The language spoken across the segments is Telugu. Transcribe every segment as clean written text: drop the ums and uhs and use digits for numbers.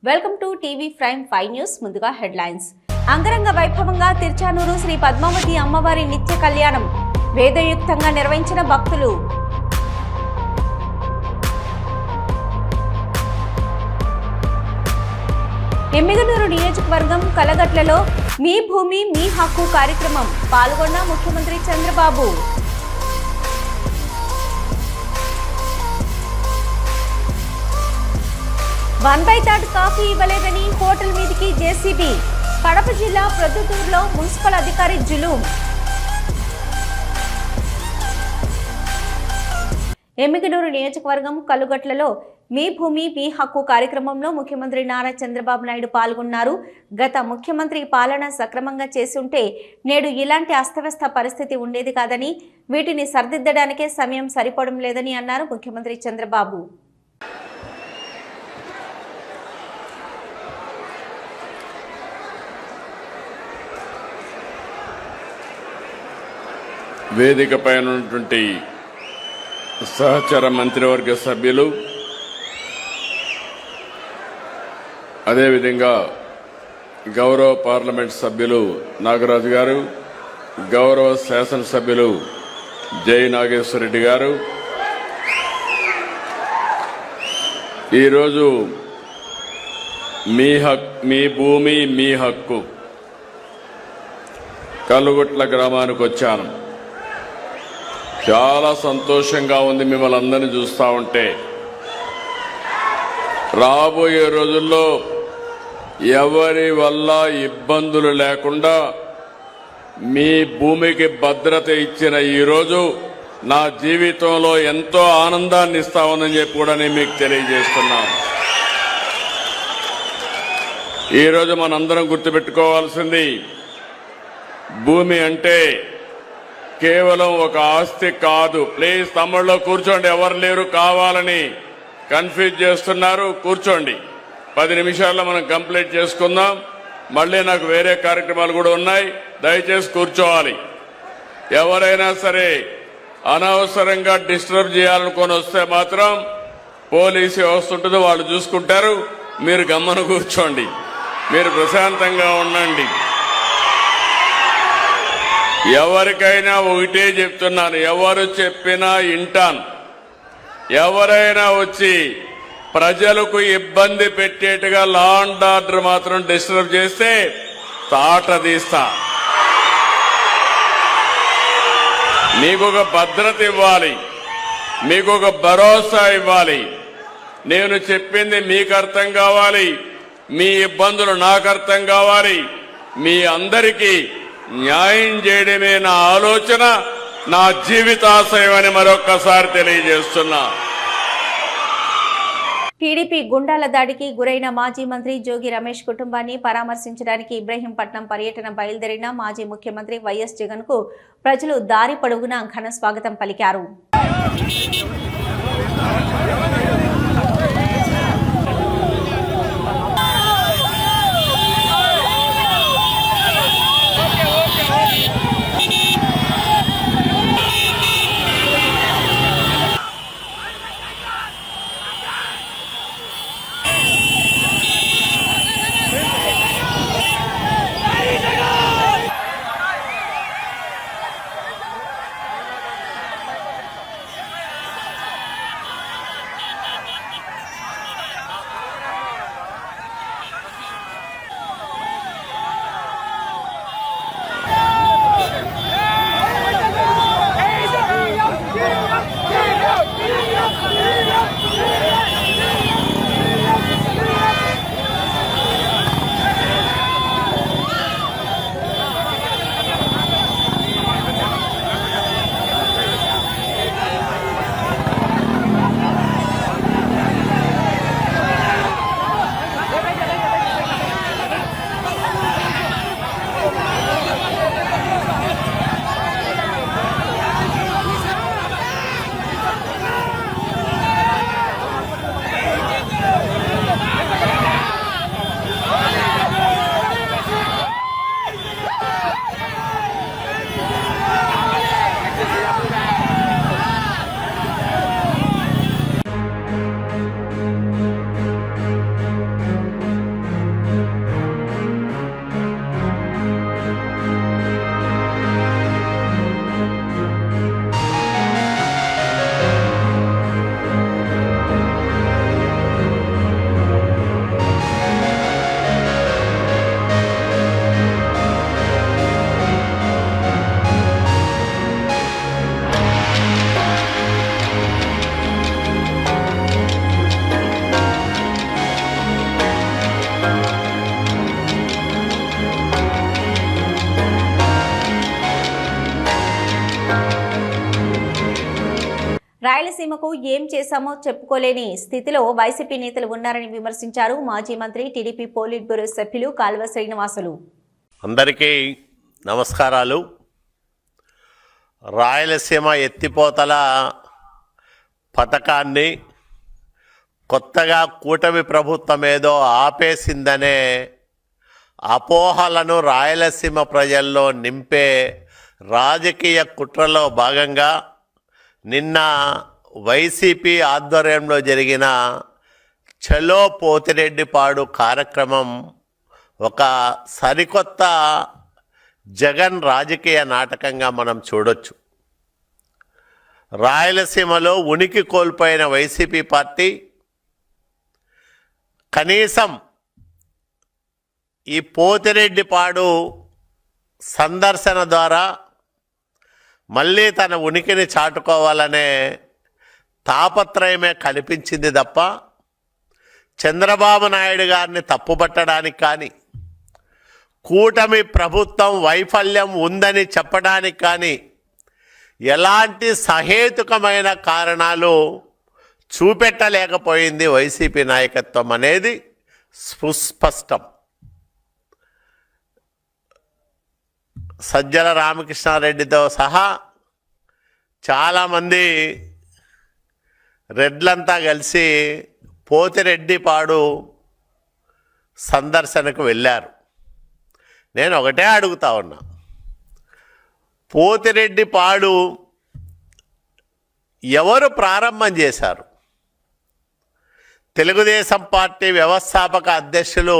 Welcome to TV prime 5 news. ముందుగా హెడ్లైన్స్. అంగరంగ వైభవంగా తిరుచానూరు శ్రీ పద్మావతి అమ్మవారి నిత్య కళ్యాణం వేదయుక్తంగా నిర్వహించిన భక్తులు. ఎమ్మిగనూరు నియోజకవర్గం కలగట్లలో మీ భూమి మీ హక్కు కార్యక్రమం పాల్గొన్న ముఖ్యమంత్రి Chandrababu. One by third coffee ఇవ్వలేదని హోటల్ మీదికి జేసీబీ. కడప జిల్లా ప్రొద్దుటూరులో మున్సిపల్ అధికారి జులూం. ఎమ్మిగనూరు నియోజకవర్గం కలుగట్లలో మీ భూమి మీ హక్కు కార్యక్రమంలో ముఖ్యమంత్రి నారా చంద్రబాబు నాయుడు పాల్గొన్నారు. గత ముఖ్యమంత్రి పాలన సక్రమంగా చేసుంటే నేడు ఇలాంటి అస్తవ్యస్త పరిస్థితి ఉండేది కాదని, వీటిని సరిదిద్దడానికే సమయం సరిపోవడం లేదని అన్నారు ముఖ్యమంత్రి చంద్రబాబు. వేదిక పైన ఉన్నటువంటి సహచర మంత్రివర్గ సభ్యులు, అదేవిధంగా గౌరవ పార్లమెంట్ సభ్యులు నాగరాజు గారు, గౌరవ శాసనసభ్యులు జై నాగేశ్వరరెడ్డి గారు, ఈరోజు మీ భూమి మీ హక్కు కల్లుగుట్ల గ్రామానికి వచ్చాను. చాలా సంతోషంగా ఉంది మిమ్మల్ని అందరినీ చూస్తూ ఉంటే. రాబోయే రోజుల్లో ఎవరి వల్ల ఇబ్బందులు లేకుండా మీ భూమికి భద్రత ఇచ్చిన ఈరోజు నా జీవితంలో ఎంతో ఆనందాన్ని ఇస్తామని చెప్పి కూడా నేను మీకు తెలియజేస్తున్నాను. ఈరోజు మనందరం గుర్తుపెట్టుకోవాల్సింది, భూమి అంటే కేవలం ఒక ఆస్తి కాదు. ప్లీజ్ తమ్ముళ్ళలో కూర్చోండి, ఎవరు లేరు కావాలని కన్ఫ్యూజ్ చేస్తున్నారు. కూర్చోండి, 10 నిమిషాల్లో మనం కంప్లీట్ చేసుకుందాం. మళ్ళీ నాకు వేరే కార్యక్రమాలు కూడా ఉన్నాయి, దయచేసి కూర్చోవాలి. ఎవరైనా సరే అనవసరంగా డిస్టర్బ్ చేయాలనుకొని వస్తే మాత్రం పోలీసు వ్యవస్థ ఉంటుంది, వాళ్ళు చూసుకుంటారు. మీరు గమ్మన కూర్చోండి, మీరు ప్రశాంతంగా ఉండండి. ఎవరికైనా ఒకటే చెప్తున్నాను, ఎవరు చెప్పినా వింటాను. ఎవరైనా వచ్చి ప్రజలకు ఇబ్బంది పెట్టేట్టుగా లా అండ్ ఆర్డర్ మాత్రం డిస్టర్బ్ చేస్తే తాట తీస్తా. మీకు ఒక భద్రత ఇవ్వాలి, మీకు ఒక భరోసా ఇవ్వాలి. నేను చెప్పింది మీకు అర్థం కావాలి, మీ ఇబ్బందులు నాకు అర్థం కావాలి. మీ అందరికీ న్యాయం చేయడమే నా ఆలోచన, నా జీవితాశయం అని మరొక్కసారి తెలియజేస్తున్నా. టీడీపీ గుండాల దాడికి గురైన మాజీ మంత్రి జోగి రమేష్ కుటుంబాన్ని పరామర్శించడానికి ఇబ్రహీంపట్నం పర్యటన బయలుదేరిన మాజీ ముఖ్యమంత్రి వైఎస్ జగన్ కు ప్రజలు దారి పొడవునా ఘన స్వాగతం పలికారు. రాయలసీమకు ఏం చేశామో చెప్పుకోలేని స్థితిలో వైసీపీ నేతలు ఉన్నారని విమర్శించారు మాజీ మంత్రి టీడీపీ పోలిట్ బ్యూరో సభ్యులు కాల్వ శ్రీనివాసులు. అందరికీ నమస్కారాలు. రాయలసీమ ఎత్తిపోతల పథకాన్ని కొత్తగా కూటమి ప్రభుత్వం ఏదో ఆపేసిందనే అపోహలను రాయలసీమ ప్రజల్లో నింపే రాజకీయ కుట్రలో భాగంగా నిన్న వైసీపీ ఆధ్వర్యంలో జరిగిన చలో పోతిరెడ్డిపాడు కార్యక్రమం ఒక సరికొత్త జగన్ రాజకీయ నాటకంగా మనం చూడొచ్చు. రాయలసీమలో ఉనికి కోల్పోయిన వైసీపీ పార్టీ కనీసం ఈ పోతిరెడ్డిపాడు సందర్శన ద్వారా మళ్ళీ తన ఉనికిని చాటుకోవాలనే తాపత్రయమే కనిపించింది తప్ప చంద్రబాబు నాయుడు గారిని తప్పుపట్టడానికి కానీ కూటమి ప్రభుత్వం వైఫల్యం ఉందని చెప్పడానికి కానీ ఎలాంటి సహేతుకమైన కారణాలు చూపెట్టలేకపోయింది వైసీపీ నాయకత్వం అనేది సుస్పష్టం. సజ్జల రామకృష్ణారెడ్డితో సహా చాలామంది రెడ్లంతా కలిసి పోతిరెడ్డిపాడు సందర్శనకు వెళ్ళారు. నేను ఒకటే అడుగుతా ఉన్నా, పోతిరెడ్డిపాడు ఎవరు ప్రారంభం చేశారు? తెలుగుదేశం పార్టీ వ్యవస్థాపక అధ్యక్షులు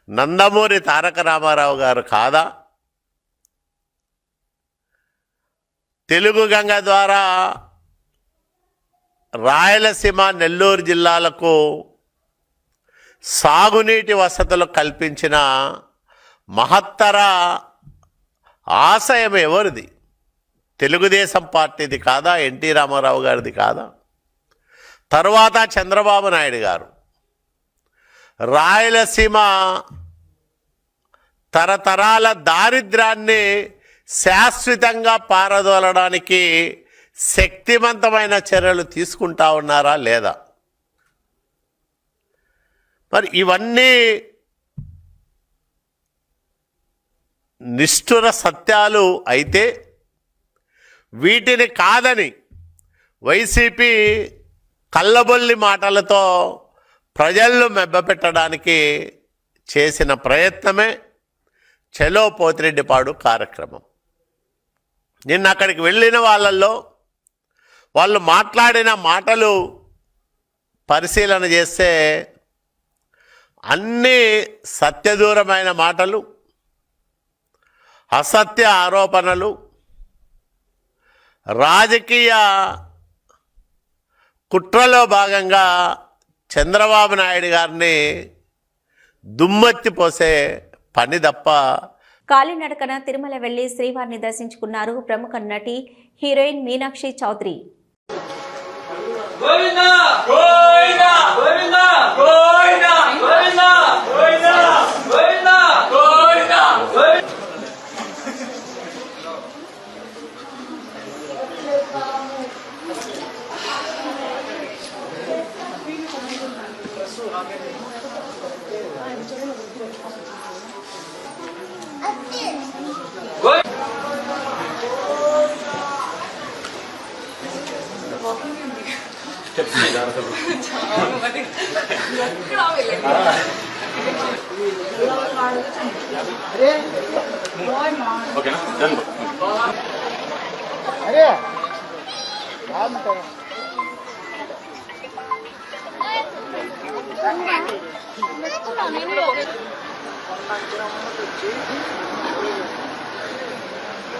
నందమూరి తారక రామారావు గారు కాదా? తెలుగు గంగ ద్వారా రాయలసీమ నెల్లూరు జిల్లాలకు సాగునీటి వసతులు కల్పించిన మహత్తర ఆశయం ఎవరిది? తెలుగుదేశం పార్టీది కాదా? ఎన్టీ రామారావు గారిది కాదా? తరువాత చంద్రబాబు నాయుడు గారు రాయలసీమ తరతరాల దారిద్ర్యాన్ని శాశ్వతంగా పారదోలడానికి శక్తివంతమైన చర్యలు తీసుకుంటా ఉన్నారా లేదా? మరి ఇవన్నీ నిష్ఠుర సత్యాలు అయితే వీటిని కాదని వైసీపీ కల్లబొల్లి మాటలతో ప్రజలను మెబ్బపెట్టడానికి చేసిన ప్రయత్నమే చలో పోతిరెడ్డిపాడు కార్యక్రమం. నిన్న అక్కడికి వెళ్ళిన వాళ్ళల్లో వాళ్ళు మాట్లాడిన మాటలు పరిశీలన చేస్తే అన్నీ సత్యదూరమైన మాటలు, అసత్య ఆరోపణలు, రాజకీయ కుట్రలో భాగంగా చంద్రబాబు నాయుడు గారిని దుమ్మెత్తిపోసే పని తప్ప. కాలినడకన తిరుమల వెళ్లి శ్రీవారిని దర్శించుకున్నారు ప్రముఖ నటి హీరోయిన్ మీనాక్షి చౌదరి. గోవిందా గోవిందా గోవిందా గోవిందా గోవిందా గోవిందా గోవిందా గోవిందా గోవిందా.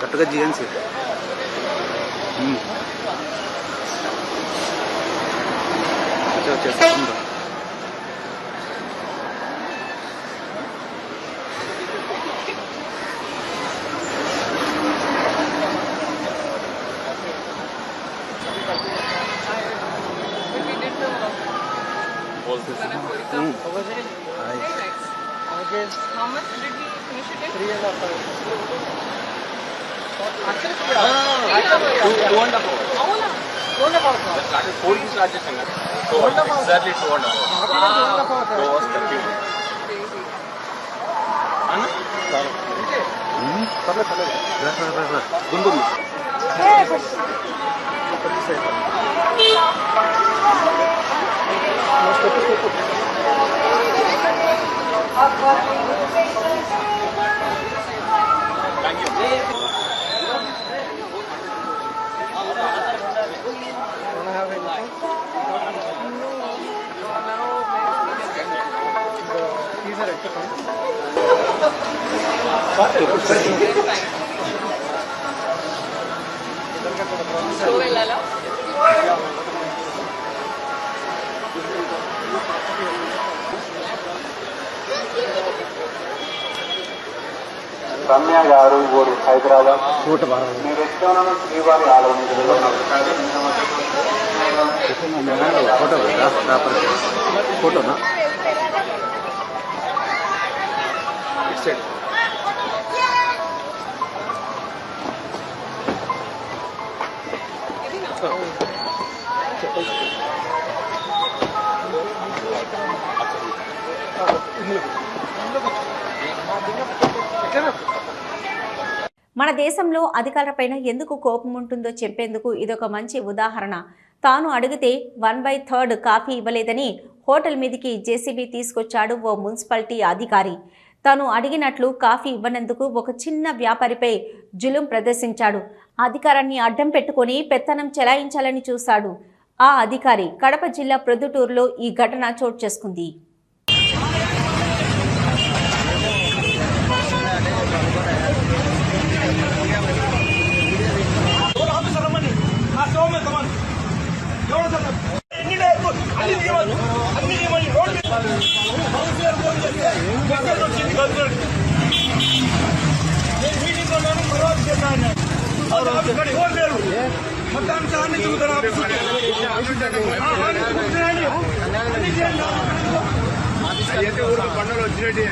కరెక్ట్గా జిఎన్సీ వచ్చేస్తా. How much did we finish it in? 3.5 hours. 2.5 hours. Guntur Ramya గారు ఊరు హైదరాబాద్ మీరు ఎక్కడ శ్రీవారి ఆలయం ఫోటోనా మన దేశంలో అధికారులపైన ఎందుకు కోపం ఉంటుందో చెప్పేందుకు ఇదొక మంచి ఉదాహరణ. తాను అడిగితే 1/3 కాఫీ ఇవ్వలేదని హోటల్ మీదికి జేసీబీ తీసుకొచ్చాడు ఓ మున్సిపాలిటీ అధికారి. తాను అడిగినట్లు కాఫీ ఇవ్వనందుకు ఒక చిన్న వ్యాపారిపై జులుం ప్రదర్శించాడు. అధికారాన్ని అడ్డం పెట్టుకొని పెత్తనం చెలాయించాలని చూశాడు ఆ అధికారి. కడప జిల్లా ప్రొద్దుటూరులో ఈ ఘటన చోటు చేసుకుంది. పండుగలు వచ్చినట్టు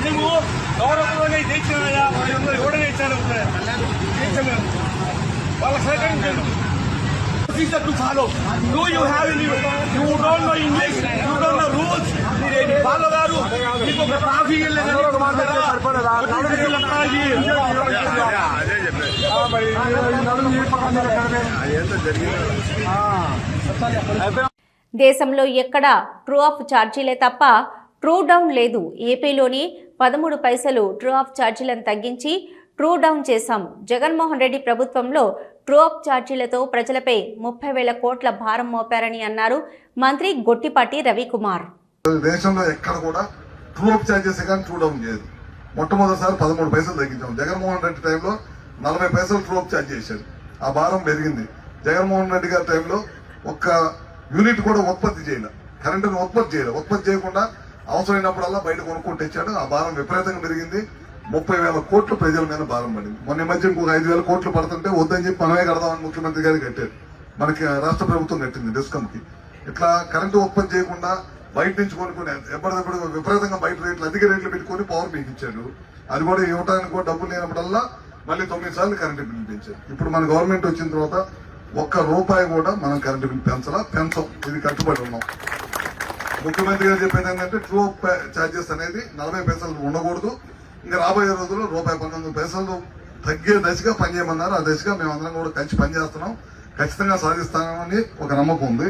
నువ్వు గౌరవంలోనే తెచ్చినాయా ఎవడనే ఇచ్చాను వాళ్ళ సహకరించాను. To follow. Do you have any? You don't know English. You don't know rules. Follow garu. మీకు ఒక ట్రాఫిక్ వెళ్ళేదని దేశంలో ఎక్కడ ట్రూ ఆఫ్ ఛార్జీలే తప్ప ట్రూ డౌన్ లేదు. ఏపీలోని 13 పైసలు ట్రూ ఆఫ్ ఛార్జీలను తగ్గించి ట్రూ డౌన్ చేశాం. జగన్మోహన్ రెడ్డి ప్రభుత్వంలో ట్రూ ఆఫ్ ఛార్జీలతో ప్రజలపై 30,000 కోట్ల భారం మోపారని అన్నారు మంత్రి గొట్టిపాటి రవికుమార్. దేశంలో ఎక్కడ కూడా ట్రూ ఆఫ్ ఛార్జెస్ కానీ ట్రూ డౌన్ చేయదు. మొట్టమొదటిసారి 13 పైసలు తగ్గించాం. జగన్మోహన్ రెడ్డి టైంలో 40 పైసలు ట్రూ ఆఫ్ ఛార్జ్ చేశారు. ఆ భారం పెరిగింది. జగన్మోహన్ రెడ్డి గారి టైంలో ఒక్క యూనిట్ కూడా ఉత్పత్తి చేయలే, కరెంటును ఉత్పత్తి చేయలేదు. ఉత్పత్తి చేయకుండా అవసరమైనప్పుడల్లా బయట కొనుక్కుంటూ తెచ్చాడు. ఆ భారం విపరీతంగా పెరిగింది. 30,000 కోట్లు ప్రజల మీద భారం పడింది. మొన్న మధ్య ఇంకొక 5,000 కోట్లు పడుతుంటే వద్దని చెప్పి మనమే కడదామని ముఖ్యమంత్రి గారు కట్టారు. మనకి రాష్ట్ర ప్రభుత్వం కట్టింది డిస్కమ్కి. ఇట్లా కరెంటు ఉత్పత్తి చేయకుండా బయట నుంచి కొనుక్కుని ఎప్పటికప్పుడు విపరీతంగా బయట రేట్లు అధిక రేట్లు పెట్టుకుని పవర్ మీకు ఇచ్చారు. అది కూడా ఇవ్వడానికి కూడా డబ్బులు లేనప్పుడల్లా మళ్ళీ 9 సార్లు కరెంటు బిల్లు పెంచారు. ఇప్పుడు మన గవర్నమెంట్ వచ్చిన తర్వాత ₹1 కూడా మనం కరెంటు బిల్లు పెంచం. ఇది కట్టుబడి ఉన్నాం. ముఖ్యమంత్రి గారు చెప్పేది ఏంటంటే ట్రూ ఛార్జెస్ అనేది 40 పైసలు ఉండకూడదు. ఇంకా రాబోయే రోజుల్లో ₹19 తగ్గే దశగా పనిచేయమన్నారు. ఆ దశగా మేమందరం కూడా కలిసి పనిచేస్తున్నాం. ఖచ్చితంగా సాధిస్తామని ఒక నమ్మకం ఉంది.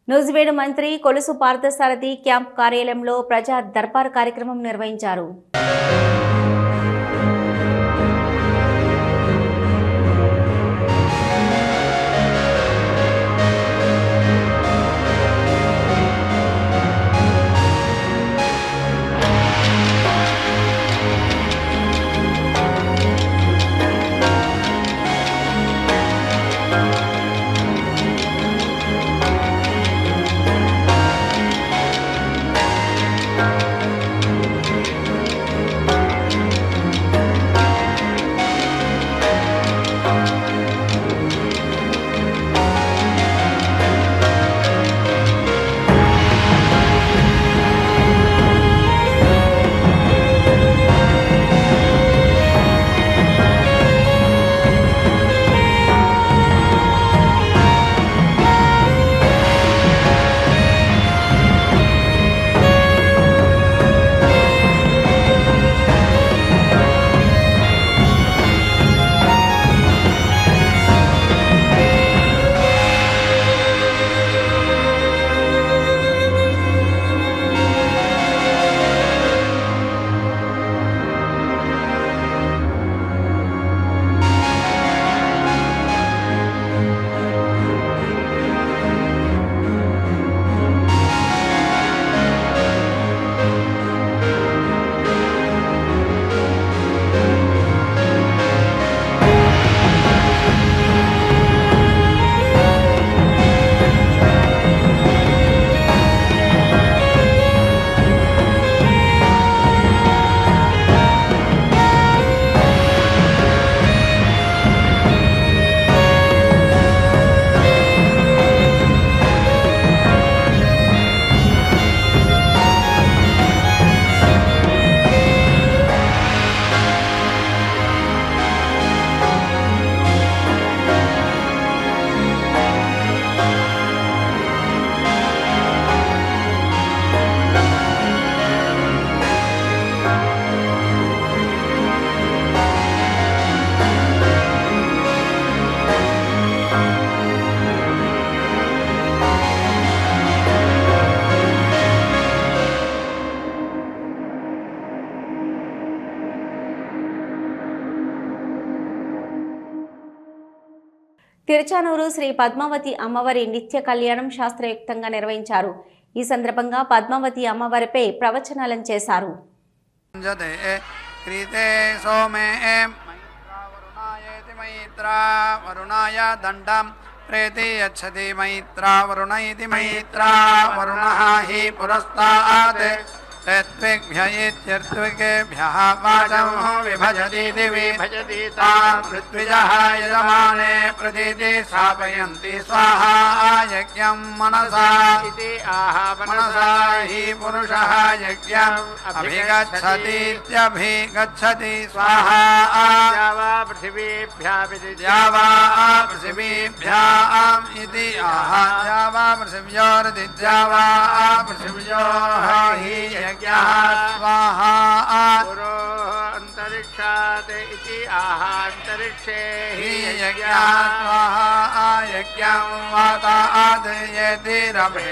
నూజివేడు మంత్రి కొలుసు పార్థసారథి క్యాంప్ కార్యాలయంలో ప్రజా దర్బార్ కార్యక్రమం నిర్వహించారు. తిరుచానూరు శ్రీ పద్మావతి అమ్మవారి నిత్య కళ్యాణం శాస్త్రయుక్తంగా నిర్వహించారు. ఈ సందర్భంగా పద్మావతి అమ్మవారిపై ప్రవచనాలను చేశారు. వరుణాయ దండం ప్రేతి యచ్చతి మైత్రా వరుణ ఇతి మైత్రా వరుణః హి పురస్తాత్ తత్విభ్య ఇత్యర్థికేభ్యః వాచం విభజతి విభజతి తాం పృథ్విజః యజమానే ప్రతితి స్థాపయంతి స్వాహా యజ్ఞం మనసా ఇతి ఆహ మనసా హి పురుషః యజ్ఞం అభిగచ్చతి స్వాహా యావా పృథివీభ్యాం ఇతి ఆహ యావా పృథివ్యోరదిద్యావా పృథివ్యో హి యజ్ఞః స్వాహా పురో అంతరిక్షాత్ ఇతి ఆహ అంతరిక్షే హి యజ్ఞః స్వాహా యజ్ఞం వాతాద్ యతి రభే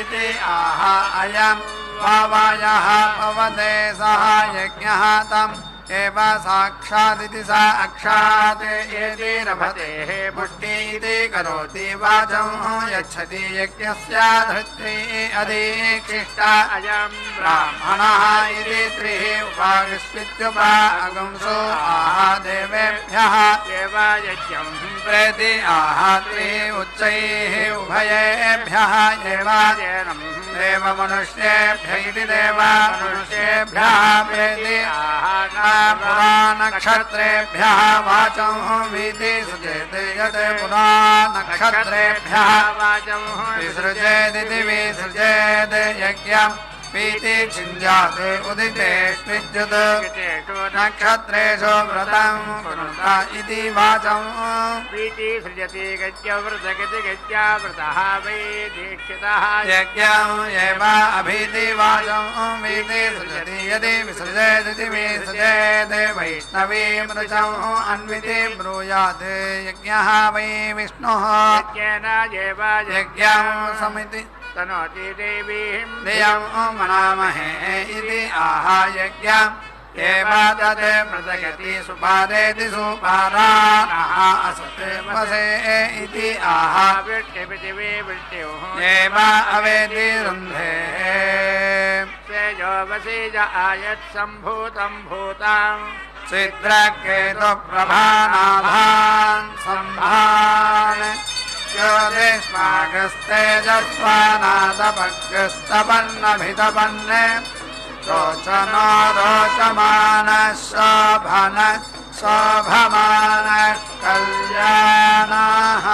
ఇతి ఆహ అయం వావాయః పవతే సహ యజ్ఞః తం एव साक्षादिति सा अक्षात् एति रभतेः पुष्टि इति करोति वाचं यच्छति यज्ञस्य धृत्री अधिक्षिष्टा अयं ब्राह्मणः इति त्रिः उपागस्मित्युपागंसो आह देवेभ्यः एव यज्ञं प्रेति आह त्रिः उच्चैः उभयेभ्यः एव देव मनुष्येभ्य इति देव मनुष्येभ्यः प्रेति आह पुरानक्षत्रेभ्यः वाचं वीति सृजेत् यत् पुरानक्षत्रेभ्यः वाचं विसृजेदिति विसृजेत् यज्ञम् पीति छिन्द्यात् उदितेष्विद्युत् नक्षत्रेषु व्रतं कुरुत इति वाचं पीति सृजति गत्यव्रतगति गत्याव्रतः वै दीक्षितः यज्ञम् एव अभीति वाचं वीति सृजति यदि विसृजेदिति विसृजेत् वैष्णवीं ऋचं अन्विति ब्रूयात् यज्ञः वै विष्णुः यज्ञं समिति तनोति देवीं धियं मनामहे इति आह यज्ञम् एव तत् मृतगति सुपादेति सुपारानः असते वसे इति आह वृष्टिपृथिवी वृष्ट्योः एव अवेति रुन्धे तेजो वसीज आयत् सम्भूतं भूतां चित्रकेतुप्रभानाभान् सम्भान् ज्योतिष्मागस्तेजस्वानादपग्रस्तपन्नभितपन् रोचनो रोचमानः शोभन शोभमानः कल्याणः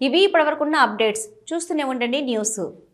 ఇవి ఇప్పటివరకున్న అప్డేట్స్. చూస్తూనే ఉండండి న్యూస్.